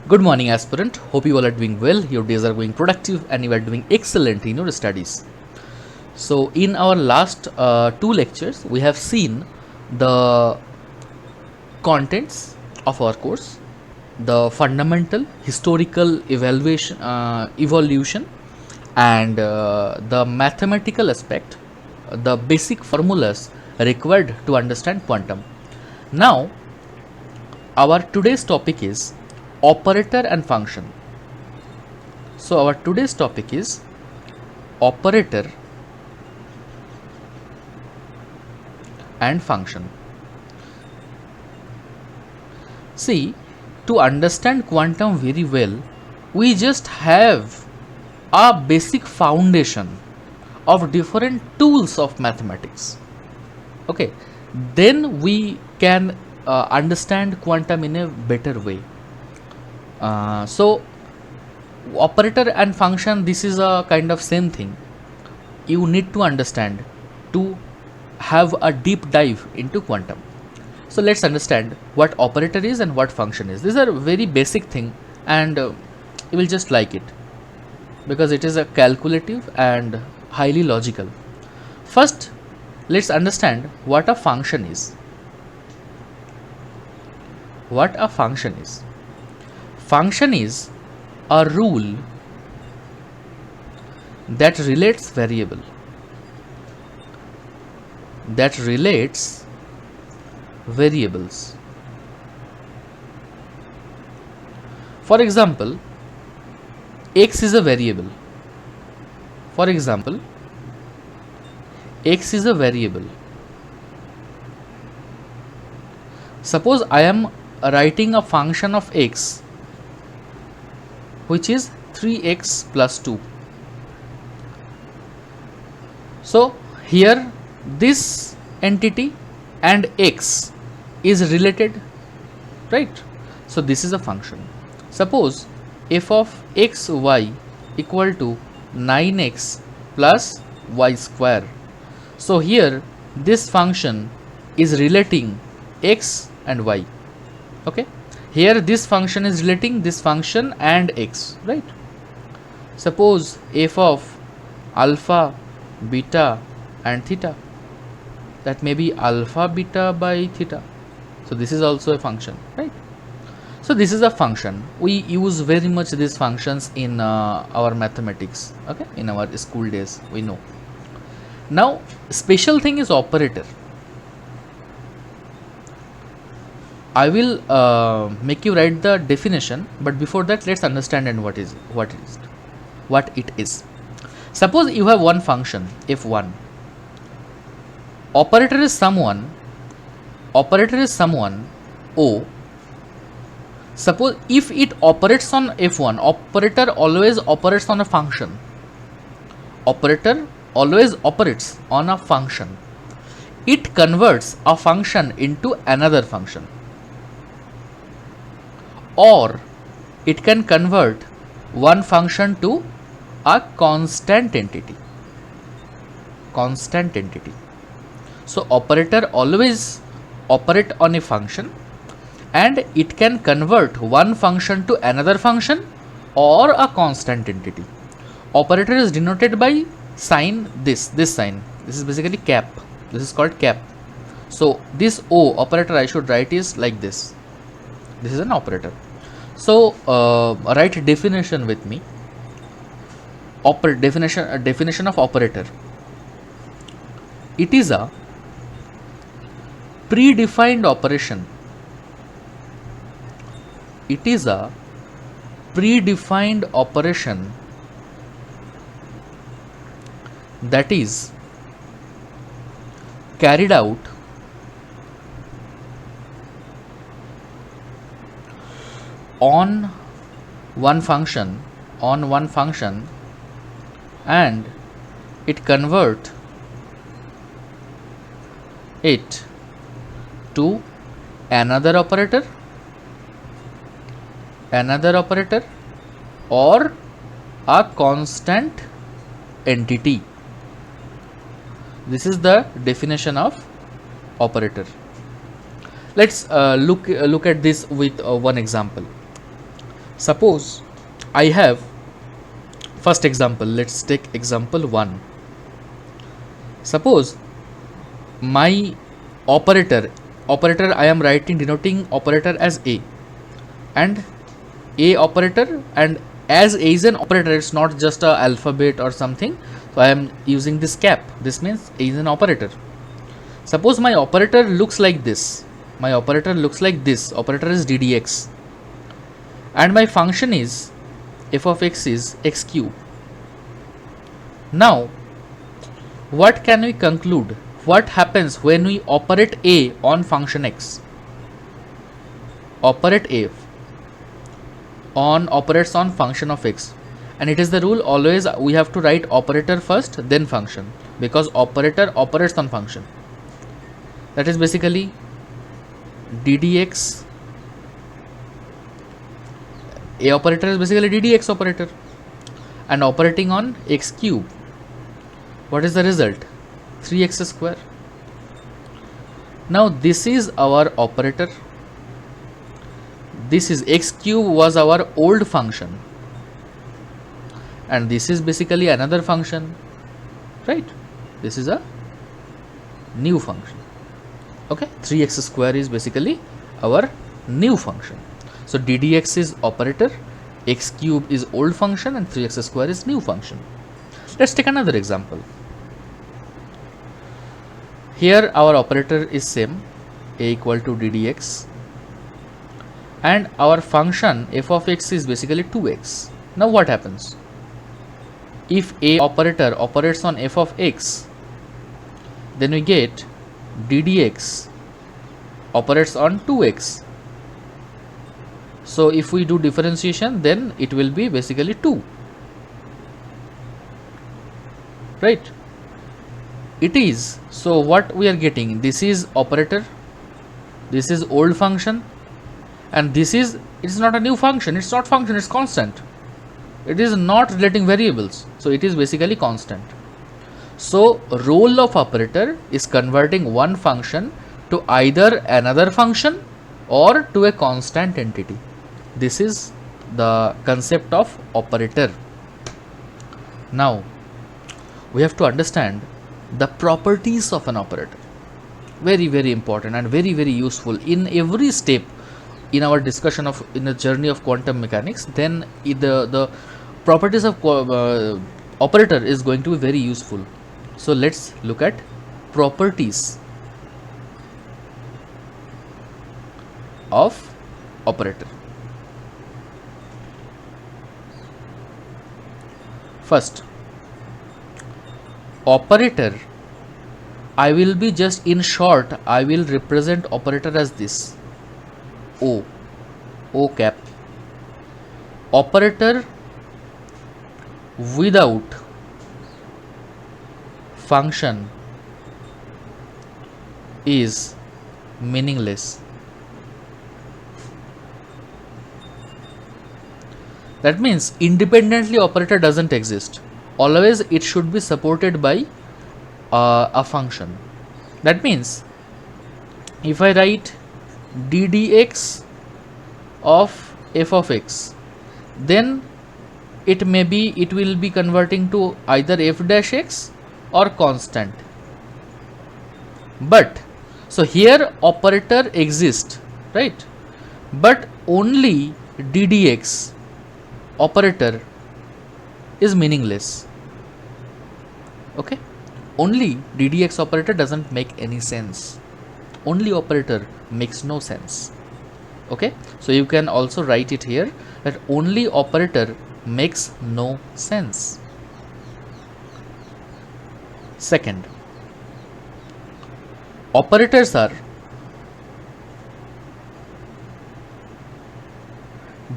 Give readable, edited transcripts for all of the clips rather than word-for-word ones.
Good morning, aspirant. Hope you all are doing well. Your days are going productive and you are doing excellent in your studies. So, in our last two lectures, we have seen the contents of our course, the fundamental historical evolution, and the mathematical aspect, the basic formulas required to understand quantum. Now, our today's topic is operator and function. So our today's topic is operator and function. See, to understand quantum very well, we just have a basic foundation of different tools of mathematics. Okay, then we can understand quantum in a better way. So operator and function, this is a kind of same thing you need to understand to have a deep dive into quantum. So let's understand what operator is and what function is. These are very basic thing, and you will just like it because it is a calculative and highly logical. First, let's understand what a function is. What a function is. Function is a rule that relates variable, that relates variables. For example, x is a variable. For example, x is a variable. Suppose I am writing a function of x which is 3x plus 2. So here this entity and x is related, right? So this is a function. Suppose f of x y equal to 9x plus y square. So here this function is relating x and y. Okay, here this function is relating this function and x, right? Suppose f of alpha, beta and theta, that may be alpha beta by theta. So this is also a function, right? So this is a function. We use very much these functions in our mathematics, okay, in our school days, we know. Now special thing is operator. I will make you write the definition, but before that let's understand and what it is. Suppose you have one function f1. Operator is someone O. Suppose if it operates on f1, operator always operates on a function. Operator always operates on a function. It converts a function into another function, or it can convert one function to a constant entity. So operator always operate on a function, and it can convert one function to another function or a constant entity. Operator is denoted by sign this sign. This is basically cap. This is called cap. So this O operator I should write is like this. This is an operator. So write definition with me. Definition of operator. It is a predefined operation. It is a predefined operation that is carried out on one function, and it convert it to another operator or a constant entity. This is the definition of operator. Let's look at this with one example. Suppose I have first example, let's take example 1. Suppose my operator I am writing denoting operator as A, and A operator, and as A is an operator, it's not just a alphabet or something, so I am using this cap. This means A is an operator. Suppose my operator looks like this. My operator looks like this. Operator is ddx, and my function is f of x is x cube. Now what can we conclude? What happens when we operate A on function x? Operate A on operates on function of x, and it is the rule always we have to write operator first then function, because operator operates on function. That is basically ddx. A operator is basically ddx operator, and operating on x cube. What is the result? 3x square. Now this is our operator. This is x cube was our old function, and this is basically another function, right? This is a new function. Okay, 3x square is basically our new function. So ddx is operator, x cube is old function, and 3x square is new function. Let's take another example. Here our operator is same, a equal to ddx, and our function f of x is basically 2x. Now what happens? If a operator operates on f of x, then we get ddx operates on 2x. So if we do differentiation, then it will be basically 2, right? It is. So what we are getting, this is operator, this is old function, and this is, it's not a new function, it's not function, it's constant. It is not relating variables, so it is basically constant. So role of operator is converting one function to either another function or to a constant entity. This is the concept of operator. Now we have to understand the properties of an operator. Very, very important and very, very useful in every step in our discussion of in the journey of quantum mechanics. Then the properties of operator is going to be very useful. So let's look at properties of operator. First, operator, I will be just in short, I will represent operator as this O cap. Operator without function is meaningless. That means independently operator doesn't exist. Always it should be supported by a function. That means if I write ddx of f of x, then it will be converting to either f dash x or constant. But so here operator exists, right? But only ddx operator is meaningless. Okay, only ddx operator doesn't make any sense. Only operator makes no sense. Okay, so you can also write it here that only operator makes no sense. Second, operators are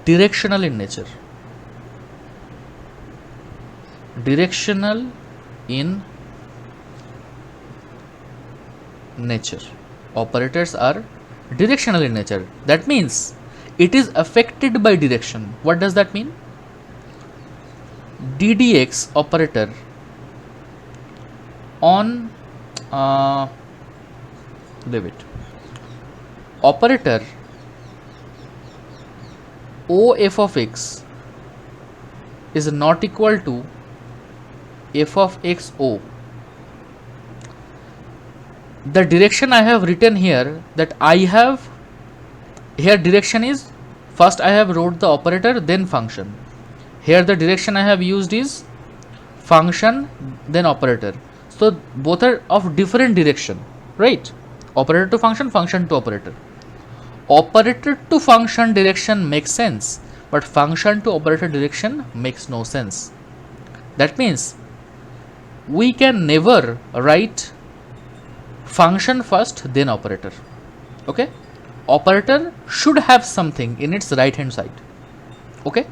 directional in nature. Directional in nature. Operators are directional in nature. That means it is affected by direction. What does that mean? ddx operator on leave it. Operator O f of x is not equal to f of x O. The direction I have written here, that I have here direction is, first I have wrote the operator then function. Here the direction I have used is function then operator. So both are of different direction, right? Operator to function, function to operator. Operator to function direction makes sense, but function to operator direction makes no sense. That means we can never write function first then operator. Okay, operator should have something in its right hand side. Okay,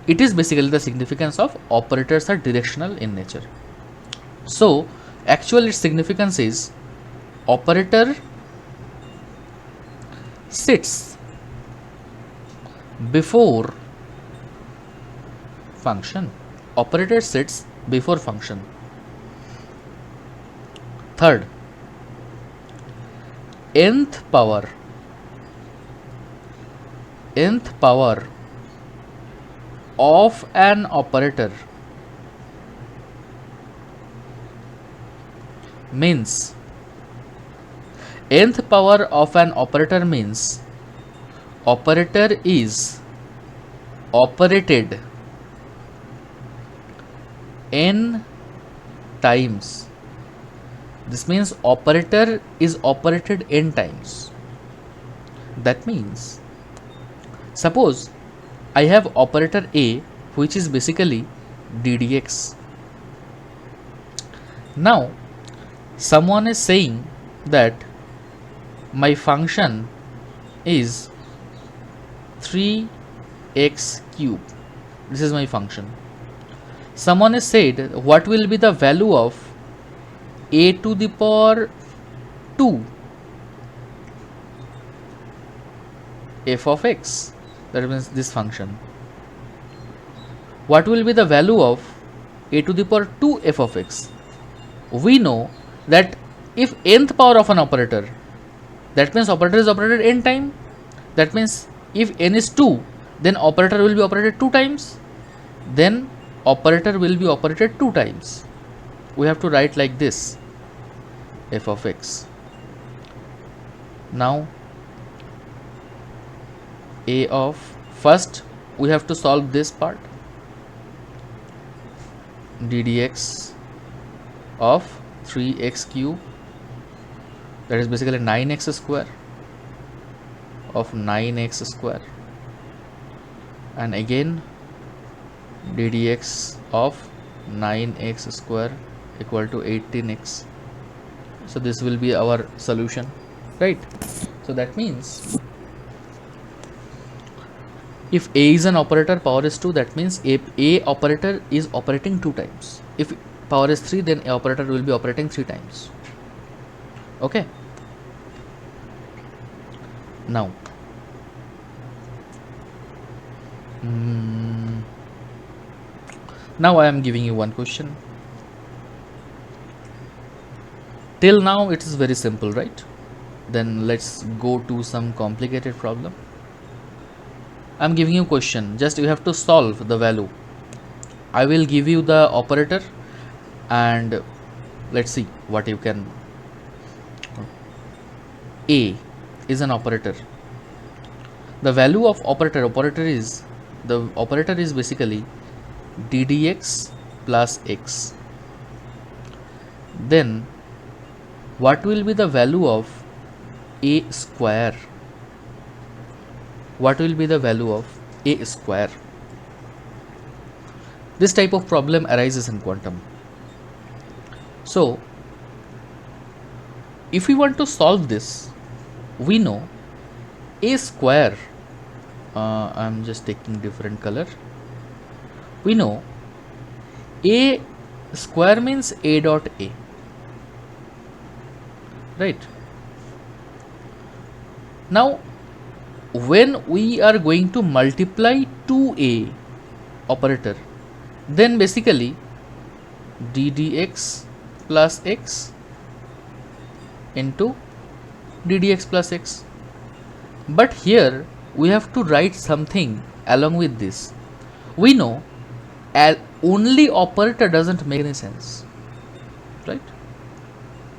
it is basically the significance of operators are directional in nature. So actual its significance is operator sits before function. Operator sits before function. Third, nth power of an operator means nth power of an operator means operator is operated n times. This means operator is operated n times. That means suppose I have operator A, which is basically ddx. Now someone is saying that my function is 3x cube. This is my function. Someone has said what will be the value of a to the power 2 f of x. That means this function. What will be the value of a to the power 2 f of x? We know that if nth power of an operator, that means operator is operated n time. That means if n is 2, then operator will be operated 2 times. Then operator will be operated 2 times. We have to write like this, f of x. Now a of, first we have to solve this part, ddx of 3x cube, that is basically 9x square of 9x square, and again ddx of 9x square equal to 18x. So this will be our solution, right? So that means if a is an operator, power is 2, that means a operator is operating 2 times. If power is 3, then a operator will be operating 3 times. Okay. Now now I am giving you one question. Till now it is very simple, right? Then let's go to some complicated problem. I am giving you a question, just you have to solve the value. I will give you the operator and let's see what you can. A is an operator. The value of operator is, the operator is basically ddx plus x. Then what will be the value of a square? What will be the value of a square? This type of problem arises in quantum. So if we want to solve this, we know a square, I'm just taking different color. We know a square means a dot a, right? Now when we are going to multiply 2a operator, then basically ddx plus x into ddx plus x. But here we have to write something along with this, we know only operator doesn't make any sense, right?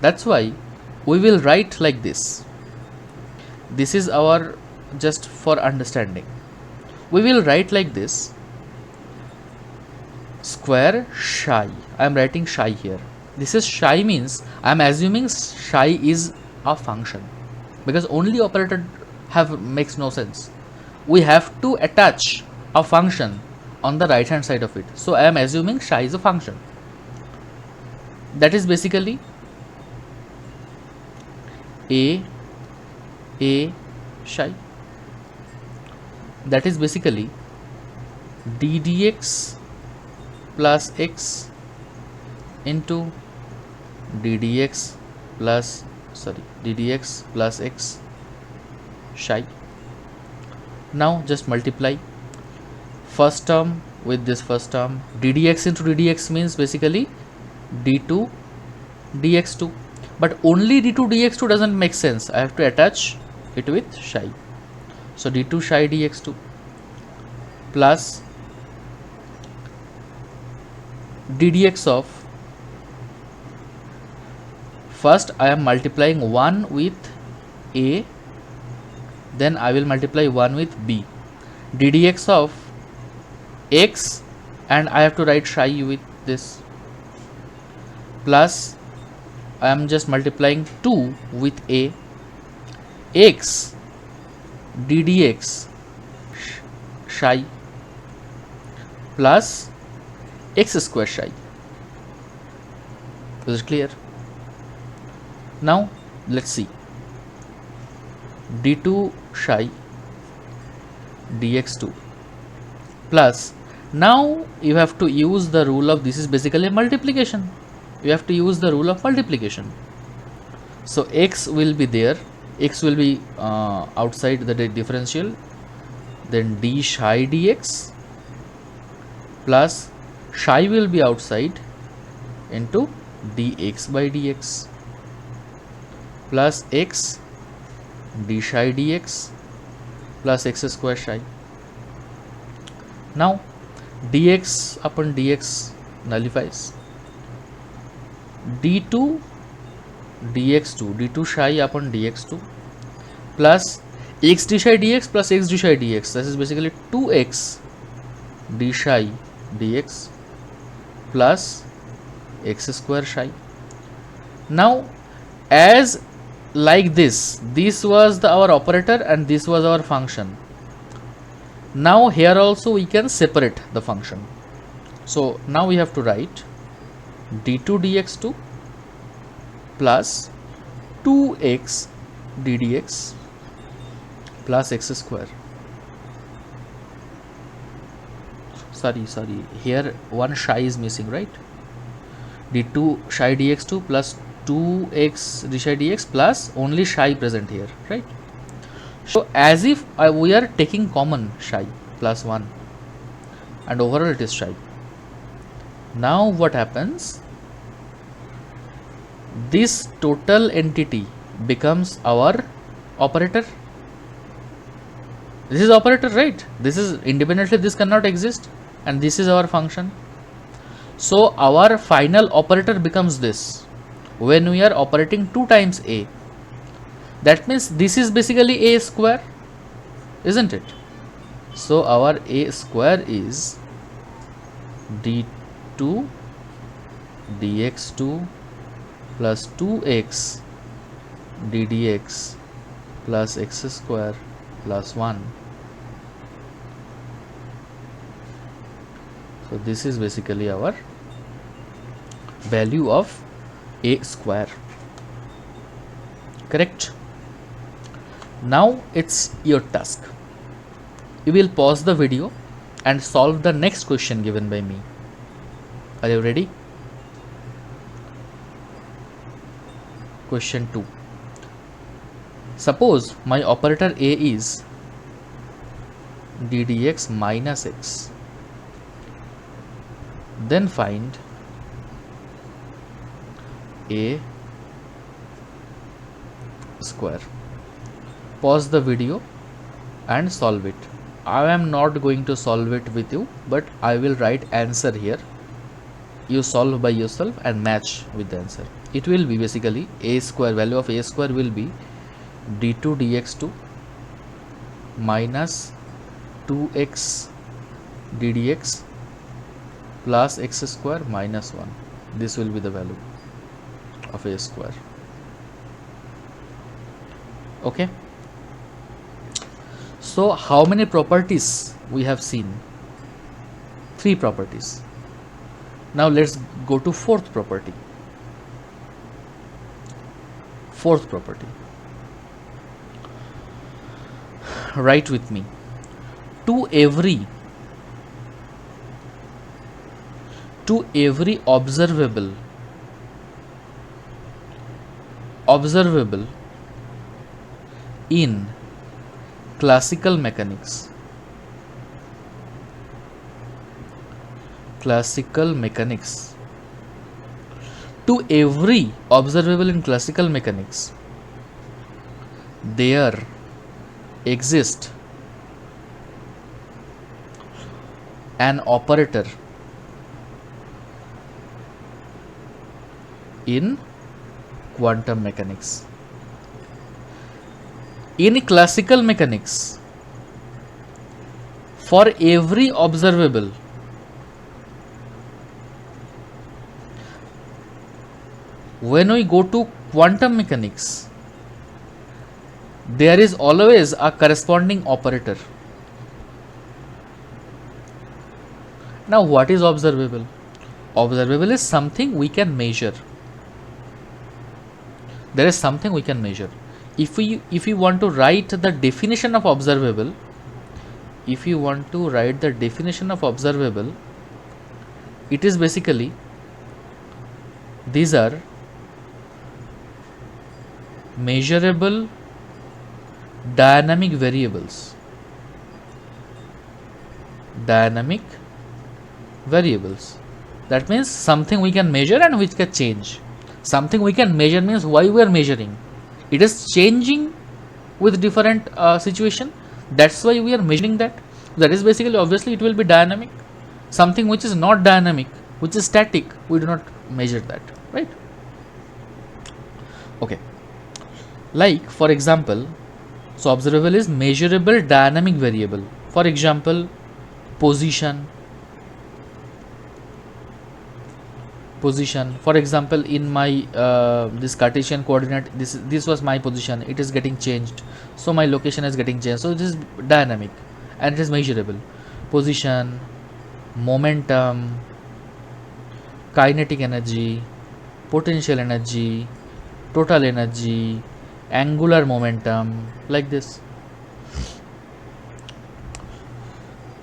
That's why we will write like this. This is our, just for understanding, we will write like this: square psi. I am writing psi here. This is psi means I am assuming psi is a function, because only operator makes no sense. We have to attach a function on the right hand side of it. So I am assuming psi is a function. That is basically a psi. That is basically d dx plus x into ddx plus x psi. Now just multiply first term with this first term. ddx into ddx means basically d2 dx2, but only d2 dx2 doesn't make sense. I have to attach it with psi. So d2 psi dx2 plus ddx of, first I am multiplying 1 with a, then I will multiply 1 with b, ddx of x, and I have to write psi with this, plus I am just multiplying 2 with a, x ddx psi plus x square psi. Is it clear? Now let's see. d2 psi dx2 plus, now you have to use the rule of, this is basically multiplication, you have to use the rule of multiplication. So x will be there, x will be outside the differential, then d psi dx plus psi will be outside into dx by dx plus x d psi dx plus x square psi. Now dx upon dx nullifies, d2 dx2, d2 psi upon dx2 plus x d psi dx plus x d psi dx, this is basically 2x d psi dx plus x square psi. Now as like this was our operator and this was our function. Now here also we can separate the function. So now we have to write d2 dx2 plus 2x ddx plus x square. Sorry, here one psi is missing, right? d2 psi dx2 plus 2x d psi dx plus only psi present here, right? So as if we are taking common psi plus 1 and overall it is psi. Now what happens? This total entity becomes our operator. This is operator, right? This is independently, this cannot exist, and this is our function. So our final operator becomes this when we are operating 2 times a. That means this is basically a square, isn't it? So our a square is d2 dx2 plus 2x ddx plus x square plus 1. So this is basically our value of a square, correct? Now it's your task. You will pause the video and solve the next question given by me. Are you ready? Question 2. Suppose my operator a is ddx minus x. Then find a square. Pause the video and solve it. I am not going to solve it with you, but I will write answer here. You solve by yourself and match with the answer. It will be basically a square, value of a square will be d2 dx2 minus 2x ddx plus x square minus 1. This will be the value of a square. Okay. So how many properties we have seen? 3 properties. Now let's go to fourth property. Fourth property. Write with me. To every observable in classical mechanics, to every observable in classical mechanics, there exists an operator in quantum mechanics. In classical mechanics, for every observable, when we go to quantum mechanics, there is always a corresponding operator. Now, what is observable? Observable is something we can measure. There is something we can measure. If we want to write the definition of observable, it is basically, these are measurable dynamic variables. That means something we can measure and which can change. Something we can measure means why we are measuring. It is changing with different situation. That's why we are measuring that. That is basically, obviously, it will be dynamic. Something which is not dynamic, which is static, we do not measure that, right? Okay. Like, for example, so observable is measurable dynamic variable. For example, position. For example, in my this Cartesian coordinate, this was my position. It is getting changed, so my location is getting changed. So it is dynamic and it is measurable. Position, momentum, kinetic energy, potential energy, total energy, angular momentum, like this.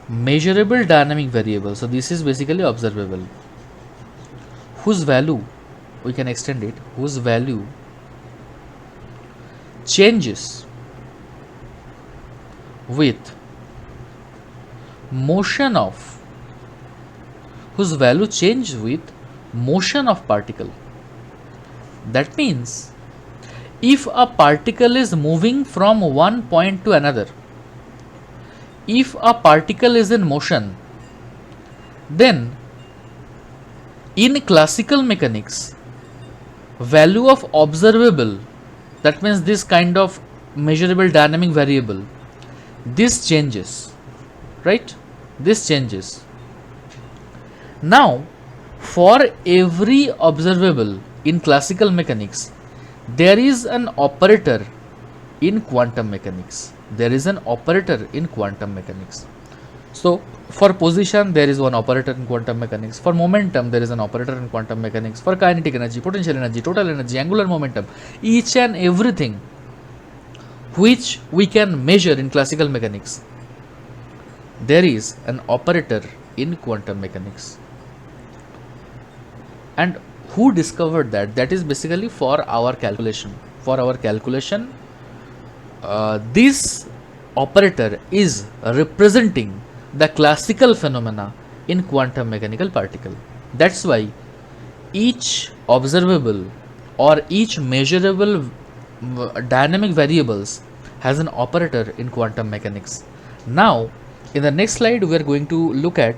Measurable dynamic variable. So this is basically observable, whose value, we can extend it, whose value changes with motion of, particle. That means if a particle is moving from one point to another, if a particle is in motion, then in classical mechanics, value of observable, that means this kind of measurable dynamic variable, this changes, right? This changes. Now, for every observable in classical mechanics, there is an operator in quantum mechanics. So, for position, there is one operator in quantum mechanics. For momentum, there is an operator in quantum mechanics. For kinetic energy, potential energy, total energy, angular momentum, each and everything which we can measure in classical mechanics, there is an operator in quantum mechanics. And who discovered that? That is basically for our calculation. This operator is representing the classical phenomena in quantum mechanical particle. That's why each observable or each measurable dynamic variables has an operator in quantum mechanics. Now, In the next slide, we are going to look at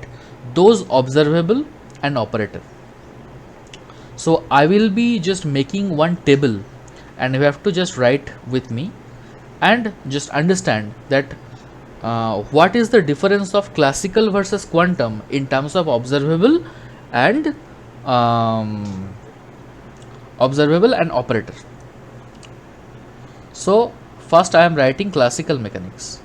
those observable and operative. So I will be just making one table, and you have to just write with me and just understand that what is the difference of classical versus quantum in terms of and um, observable and operator. So first I am writing classical mechanics.